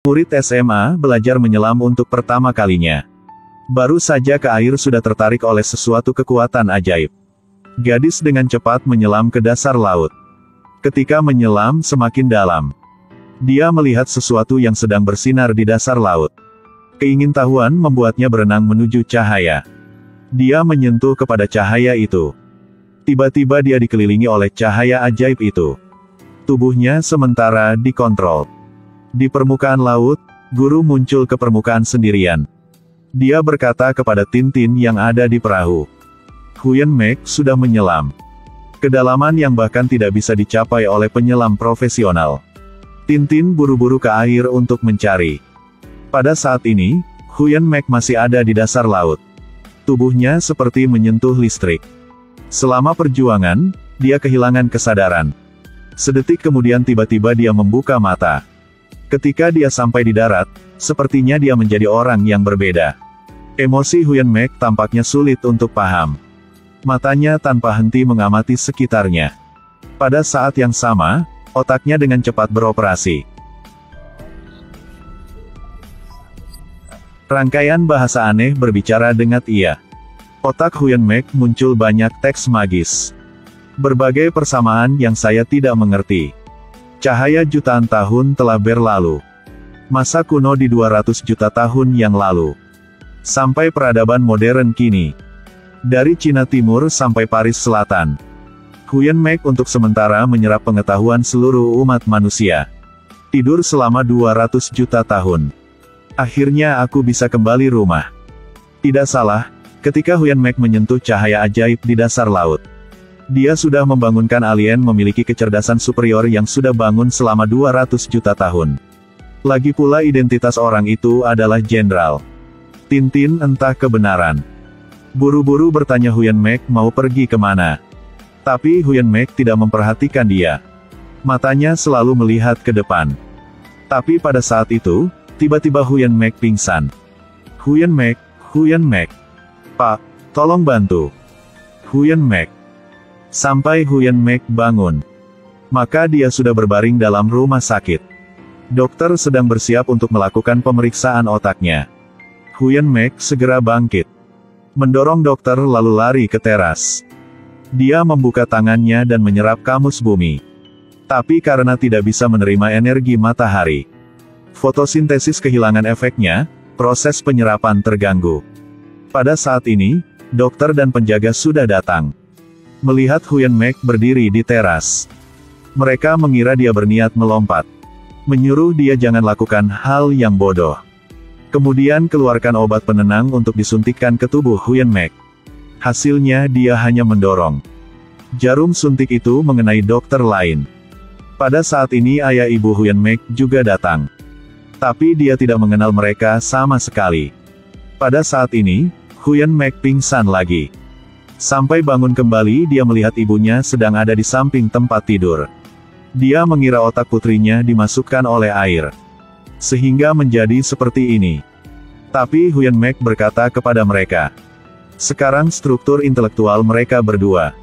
Murid SMA belajar menyelam untuk pertama kalinya. Baru saja ke air sudah tertarik oleh sesuatu kekuatan ajaib. Gadis dengan cepat menyelam ke dasar laut. Ketika menyelam semakin dalam, dia melihat sesuatu yang sedang bersinar di dasar laut. Keingintahuan membuatnya berenang menuju cahaya. Dia menyentuh kepada cahaya itu. Tiba-tiba dia dikelilingi oleh cahaya ajaib itu. Tubuhnya sementara dikontrol. Di permukaan laut, guru muncul ke permukaan sendirian. Dia berkata kepada Tintin yang ada di perahu. Huyen Mek sudah menyelam. Kedalaman yang bahkan tidak bisa dicapai oleh penyelam profesional. Tintin buru-buru ke air untuk mencari. Pada saat ini, Huyen Mek masih ada di dasar laut. Tubuhnya seperti menyentuh listrik. Selama perjuangan, dia kehilangan kesadaran. Sedetik kemudian tiba-tiba dia membuka mata. Ketika dia sampai di darat, sepertinya dia menjadi orang yang berbeda. Emosi Huyen Mek tampaknya sulit untuk paham. Matanya tanpa henti mengamati sekitarnya. Pada saat yang sama, otaknya dengan cepat beroperasi. Rangkaian bahasa aneh berbicara dengan ia. Otak Huyen Mek muncul banyak teks magis. Berbagai persamaan yang saya tidak mengerti. Cahaya jutaan tahun telah berlalu. Masa kuno di 200 juta tahun yang lalu. Sampai peradaban modern kini. Dari Cina Timur sampai Paris Selatan. Huyen Mek untuk sementara menyerap pengetahuan seluruh umat manusia. Tidur selama 200 juta tahun. Akhirnya aku bisa kembali rumah. Tidak salah, ketika Huyen Mek menyentuh cahaya ajaib di dasar laut. Dia sudah membangunkan alien memiliki kecerdasan superior yang sudah bangun selama 200 juta tahun. Lagi pula identitas orang itu adalah jenderal. Tintin entah kebenaran. Buru-buru bertanya Huyen Mek mau pergi kemana. Tapi Huyen Mek tidak memperhatikan dia. Matanya selalu melihat ke depan. Tapi pada saat itu, tiba-tiba Huyen Mek pingsan. Huyen Mek, Pak, tolong bantu. Huyen Mek. Sampai Huyen Mek bangun. Maka dia sudah berbaring dalam rumah sakit. Dokter sedang bersiap untuk melakukan pemeriksaan otaknya. Huyen Mek segera bangkit. Mendorong dokter lalu lari ke teras. Dia membuka tangannya dan menyerap kamus bumi. Tapi karena tidak bisa menerima energi matahari, fotosintesis kehilangan efeknya, proses penyerapan terganggu. Pada saat ini, dokter dan penjaga sudah datang. Melihat Huyen Mek berdiri di teras. Mereka mengira dia berniat melompat. Menyuruh dia jangan lakukan hal yang bodoh. Kemudian keluarkan obat penenang untuk disuntikkan ke tubuh Huyen Mek. Hasilnya dia hanya mendorong. Jarum suntik itu mengenai dokter lain. Pada saat ini ayah ibu Huyen Mek juga datang. Tapi dia tidak mengenal mereka sama sekali. Pada saat ini, Huyen Mek pingsan lagi. Sampai bangun kembali dia melihat ibunya sedang ada di samping tempat tidur. Dia mengira otak putrinya dimasukkan oleh air. Sehingga menjadi seperti ini. Tapi Huyen Mek berkata kepada mereka. Sekarang struktur intelektual mereka berdua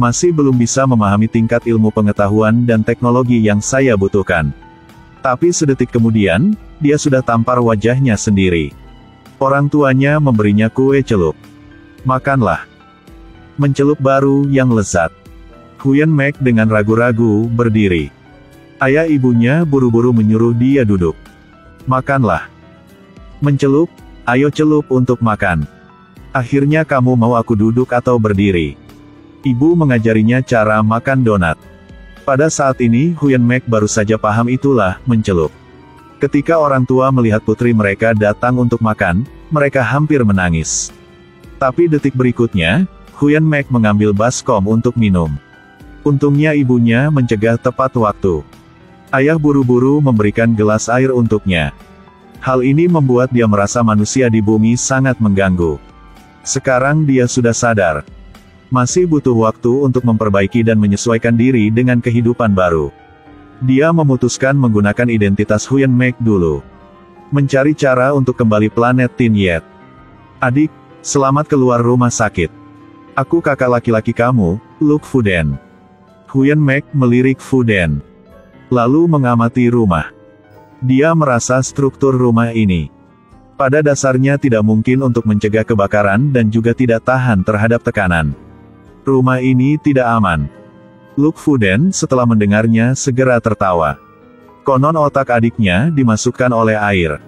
masih belum bisa memahami tingkat ilmu pengetahuan dan teknologi yang saya butuhkan. Tapi sedetik kemudian, dia sudah tampar wajahnya sendiri. Orang tuanya memberinya kue celup. Makanlah. Mencelup baru yang lezat. Huyen Mek dengan ragu-ragu berdiri. Ayah ibunya buru-buru menyuruh dia duduk. Makanlah. Mencelup, ayo celup untuk makan. Akhirnya kamu mau aku duduk atau berdiri? Ibu mengajarinya cara makan donat. Pada saat ini Huyen Mek baru saja paham itulah mencelup. Ketika orang tua melihat putri mereka datang untuk makan, mereka hampir menangis. Tapi detik berikutnya, Huyen Mek mengambil baskom untuk minum. Untungnya ibunya mencegah tepat waktu. Ayah buru-buru memberikan gelas air untuknya. Hal ini membuat dia merasa manusia di bumi sangat mengganggu. Sekarang dia sudah sadar. Masih butuh waktu untuk memperbaiki dan menyesuaikan diri dengan kehidupan baru. Dia memutuskan menggunakan identitas Huyen Mek dulu. Mencari cara untuk kembali planet Tin Yet. Adik, selamat keluar rumah sakit. Aku kakak laki-laki kamu, Luke Fuden. Huyen Mek melirik Fuden. Lalu mengamati rumah. Dia merasa struktur rumah ini pada dasarnya tidak mungkin untuk mencegah kebakaran dan juga tidak tahan terhadap tekanan. Rumah ini tidak aman. Luke Fuden setelah mendengarnya segera tertawa. Konon otak adiknya dimasukkan oleh air.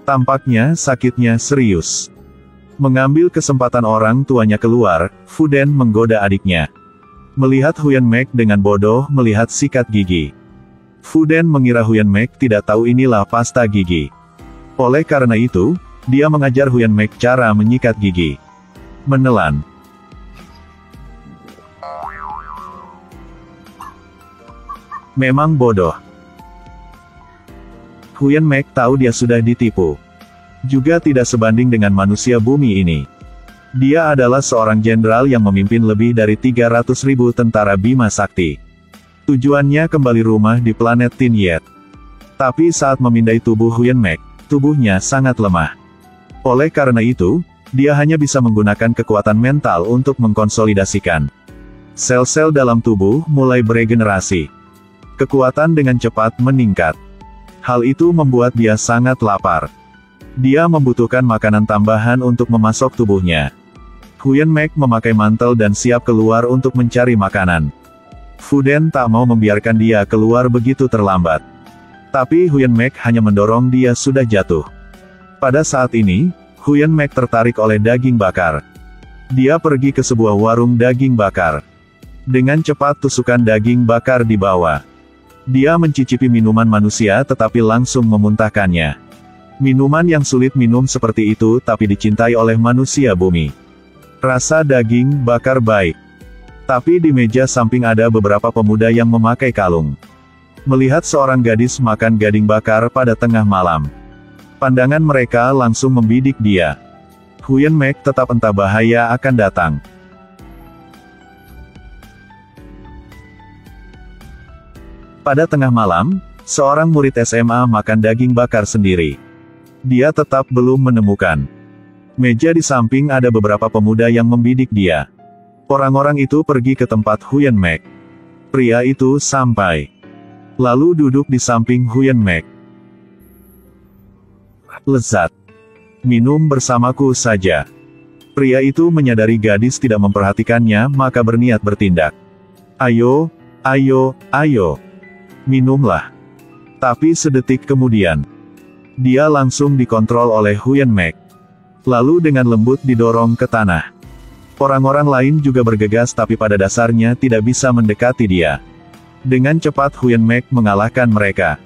Tampaknya sakitnya serius. Mengambil kesempatan orang tuanya keluar, Fuden menggoda adiknya. Melihat Huyen Mek dengan bodoh melihat sikat gigi. Fuden mengira Huyen Mek tidak tahu inilah pasta gigi. Oleh karena itu, dia mengajar Huyen Mek cara menyikat gigi. Menelan. Memang bodoh. Huyen Mek tahu dia sudah ditipu. Juga tidak sebanding dengan manusia bumi ini. Dia adalah seorang jenderal yang memimpin lebih dari 300.000 tentara Bima Sakti. Tujuannya kembali rumah di planet Tin Yet. Tapi saat memindai tubuh Huyen Mek, tubuhnya sangat lemah. Oleh karena itu, dia hanya bisa menggunakan kekuatan mental untuk mengkonsolidasikan. Sel-sel dalam tubuh mulai beregenerasi. Kekuatan dengan cepat meningkat. Hal itu membuat dia sangat lapar. Dia membutuhkan makanan tambahan untuk memasok tubuhnya. Huyen Mek memakai mantel dan siap keluar untuk mencari makanan. Fuden tak mau membiarkan dia keluar begitu terlambat. Tapi Huyen Mek hanya mendorong dia sudah jatuh. Pada saat ini, Huyen Mek tertarik oleh daging bakar. Dia pergi ke sebuah warung daging bakar. Dengan cepat tusukan daging bakar dibawa. Dia mencicipi minuman manusia tetapi langsung memuntahkannya. Minuman yang sulit minum seperti itu tapi dicintai oleh manusia bumi. Rasa daging bakar baik. Tapi di meja samping ada beberapa pemuda yang memakai kalung. Melihat seorang gadis makan gading bakar pada tengah malam. Pandangan mereka langsung membidik dia. Huyen Mek tetap entah bahaya akan datang. Pada tengah malam, seorang murid SMA makan daging bakar sendiri. Dia tetap belum menemukan. Meja di samping ada beberapa pemuda yang membidik dia. Orang-orang itu pergi ke tempat Huyen Mek. Pria itu sampai. Lalu duduk di samping Huyen Mek. Lezat. Minum bersamaku saja. Pria itu menyadari gadis tidak memperhatikannya maka berniat bertindak. Ayo, ayo, ayo. Minumlah. Tapi sedetik kemudian, dia langsung dikontrol oleh Huyen Mek. Lalu dengan lembut didorong ke tanah. Orang-orang lain juga bergegas tapi pada dasarnya tidak bisa mendekati dia. Dengan cepat Huyen Mek mengalahkan mereka.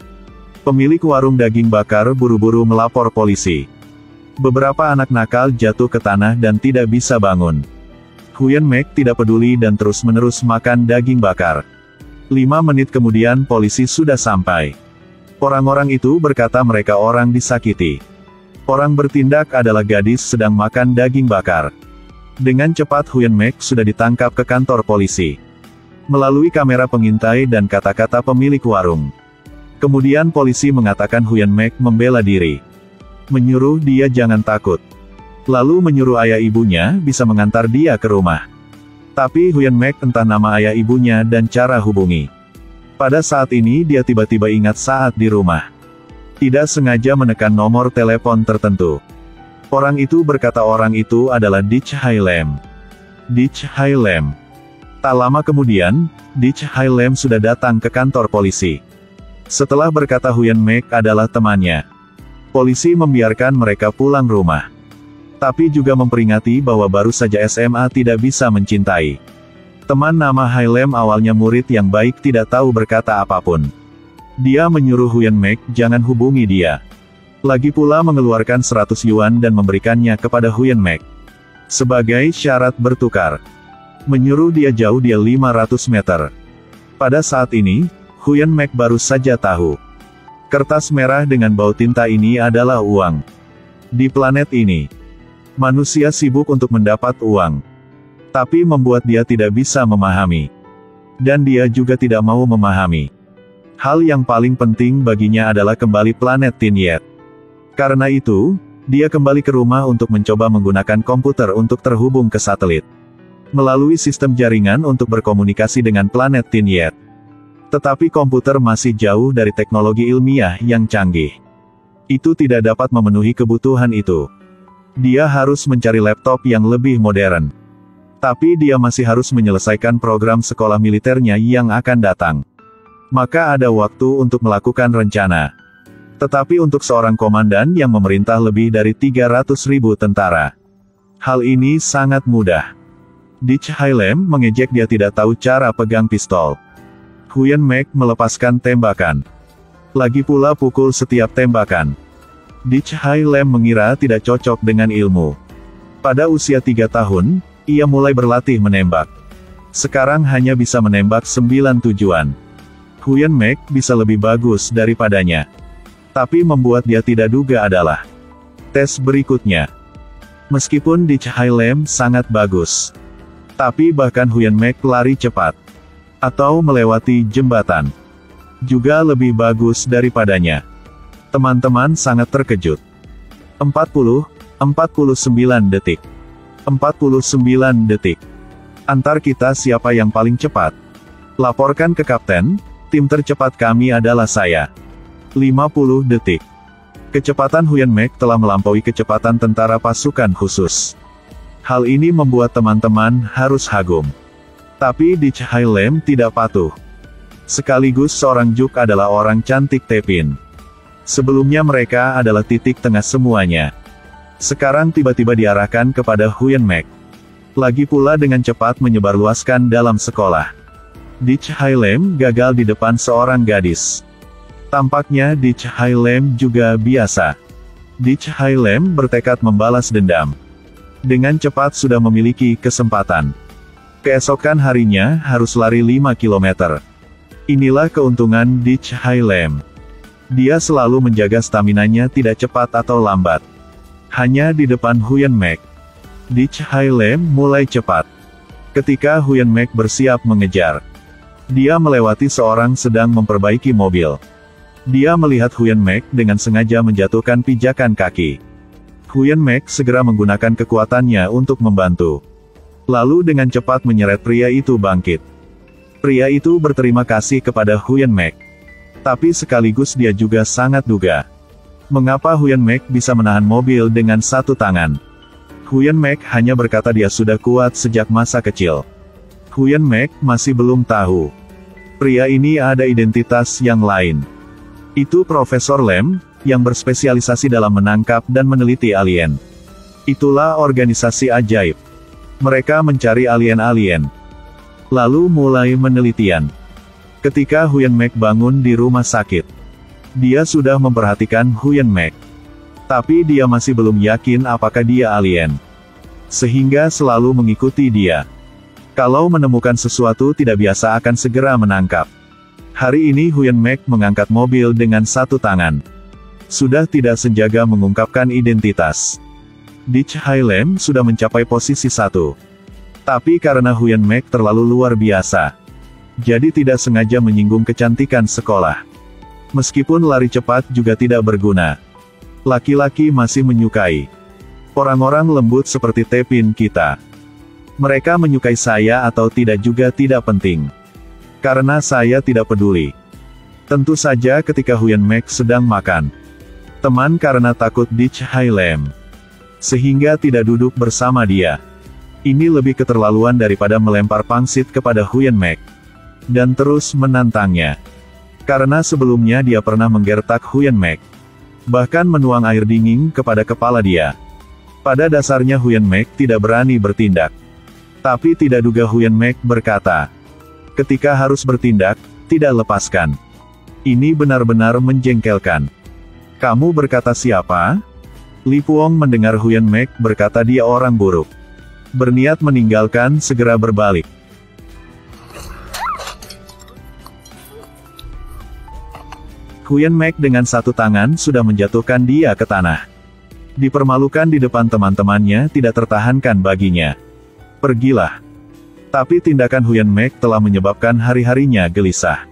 Pemilik warung daging bakar buru-buru melapor polisi. Beberapa anak nakal jatuh ke tanah dan tidak bisa bangun. Huyen Mek tidak peduli dan terus-menerus makan daging bakar. 5 menit kemudian polisi sudah sampai. Orang-orang itu berkata mereka orang disakiti. Orang bertindak adalah gadis sedang makan daging bakar. Dengan cepat Huyen Mek sudah ditangkap ke kantor polisi. Melalui kamera pengintai dan kata-kata pemilik warung. Kemudian polisi mengatakan Huyen Mek membela diri. Menyuruh dia jangan takut. Lalu menyuruh ayah ibunya bisa mengantar dia ke rumah. Tapi Huyen Mek entah nama ayah ibunya dan cara hubungi. Pada saat ini dia tiba-tiba ingat saat di rumah. Tidak sengaja menekan nomor telepon tertentu. Orang itu berkata orang itu adalah Dich Hai Lam. Dich Hai Lam. Tak lama kemudian, Dich Hai Lam sudah datang ke kantor polisi. Setelah berkata Huyen Mek adalah temannya. Polisi membiarkan mereka pulang rumah. Tapi juga memperingati bahwa baru saja SMA tidak bisa mencintai. Teman nama Hai Lam awalnya murid yang baik tidak tahu berkata apapun. Dia menyuruh Huyen Mek jangan hubungi dia. Lagi pula mengeluarkan 100 yuan dan memberikannya kepada Huyen Mek. Sebagai syarat bertukar. Menyuruh dia jauh dia 500 meter. Pada saat ini, Huyen Mek baru saja tahu. Kertas merah dengan bau tinta ini adalah uang. Di planet ini, manusia sibuk untuk mendapat uang. Tapi membuat dia tidak bisa memahami. Dan dia juga tidak mau memahami. Hal yang paling penting baginya adalah kembali planet Tin Yet. Karena itu, dia kembali ke rumah untuk mencoba menggunakan komputer untuk terhubung ke satelit. Melalui sistem jaringan untuk berkomunikasi dengan planet Tin Yet. Tetapi komputer masih jauh dari teknologi ilmiah yang canggih. Itu tidak dapat memenuhi kebutuhan itu. Dia harus mencari laptop yang lebih modern. Tapi dia masih harus menyelesaikan program sekolah militernya yang akan datang. Maka ada waktu untuk melakukan rencana. Tetapi untuk seorang komandan yang memerintah lebih dari 300.000 tentara, hal ini sangat mudah. Dich Hailem mengejek dia tidak tahu cara pegang pistol. Huyen Mek melepaskan tembakan. Lagi pula pukul setiap tembakan. Dich Hailem mengira tidak cocok dengan ilmu. Pada usia 3 tahun, ia mulai berlatih menembak. Sekarang hanya bisa menembak 9 tujuan. Huyen Mek bisa lebih bagus daripadanya. Tapi membuat dia tidak duga adalah tes berikutnya. Meskipun Dich Hailem sangat bagus, tapi bahkan Huyen Mek lari cepat atau melewati jembatan juga lebih bagus daripadanya. Teman-teman sangat terkejut. 49 detik. 49 detik. Antar kita siapa yang paling cepat? Laporkan ke kapten. Tim tercepat kami adalah saya. 50 detik. Kecepatan Huyen Mek telah melampaui kecepatan tentara pasukan khusus. Hal ini membuat teman-teman harus kagum. Tapi Dich Hailem tidak patuh. Sekaligus seorang juk adalah orang cantik Tepin. Sebelumnya mereka adalah titik tengah semuanya. Sekarang tiba-tiba diarahkan kepada Huyen Mek. Lagi pula dengan cepat menyebarluaskan dalam sekolah. Dich Hailem gagal di depan seorang gadis. Tampaknya Dich Hailem juga biasa. Dich Hailem bertekad membalas dendam. Dengan cepat sudah memiliki kesempatan. Keesokan harinya harus lari 5 km. Inilah keuntungan Dich Hailem. Dia selalu menjaga staminanya tidak cepat atau lambat. Hanya di depan Huyen Mek, Dich Hailem mulai cepat. Ketika Huyen Mek bersiap mengejar, dia melewati seorang sedang memperbaiki mobil. Dia melihat Huyen Mek dengan sengaja menjatuhkan pijakan kaki. Huyen Mek segera menggunakan kekuatannya untuk membantu. Lalu dengan cepat menyeret pria itu bangkit. Pria itu berterima kasih kepada Huyen Mek. Tapi sekaligus dia juga sangat duga. Mengapa Huyen Mek bisa menahan mobil dengan satu tangan? Huyen Mek hanya berkata dia sudah kuat sejak masa kecil. Huyen Mek masih belum tahu. Pria ini ada identitas yang lain. Itu Profesor Lem, yang berspesialisasi dalam menangkap dan meneliti alien. Itulah organisasi ajaib. Mereka mencari alien-alien. Lalu mulai penelitian. Ketika Huyen Mek bangun di rumah sakit, dia sudah memperhatikan Huyen Mek. Tapi dia masih belum yakin apakah dia alien. Sehingga selalu mengikuti dia. Kalau menemukan sesuatu tidak biasa akan segera menangkap. Hari ini Huyen Mek mengangkat mobil dengan satu tangan. Sudah tidak senjaga mengungkapkan identitas. Dich Hailem sudah mencapai posisi 1. Tapi karena Huyen Mek terlalu luar biasa, jadi tidak sengaja menyinggung kecantikan sekolah. Meskipun lari cepat juga tidak berguna. Laki-laki masih menyukai. Orang-orang lembut seperti Tepin kita. Mereka menyukai saya atau tidak juga tidak penting. Karena saya tidak peduli. Tentu saja ketika Huyen Mek sedang makan. Teman karena takut Dich Hailem. Sehingga tidak duduk bersama dia. Ini lebih keterlaluan daripada melempar pangsit kepada Huyen Mek. Dan terus menantangnya. Karena sebelumnya dia pernah menggertak Huyen Mek. Bahkan menuang air dingin kepada kepala dia. Pada dasarnya Huyen Mek tidak berani bertindak. Tapi tidak duga Huyen Mek berkata, ketika harus bertindak, tidak lepaskan. Ini benar-benar menjengkelkan. Kamu berkata siapa? Li Puong mendengar Huyen Mek berkata dia orang buruk. Berniat meninggalkan segera berbalik. Huyen Mek dengan satu tangan sudah menjatuhkan dia ke tanah. Dipermalukan di depan teman-temannya tidak tertahankan baginya. Pergilah. Tapi tindakan Huyen Mek telah menyebabkan hari-harinya gelisah.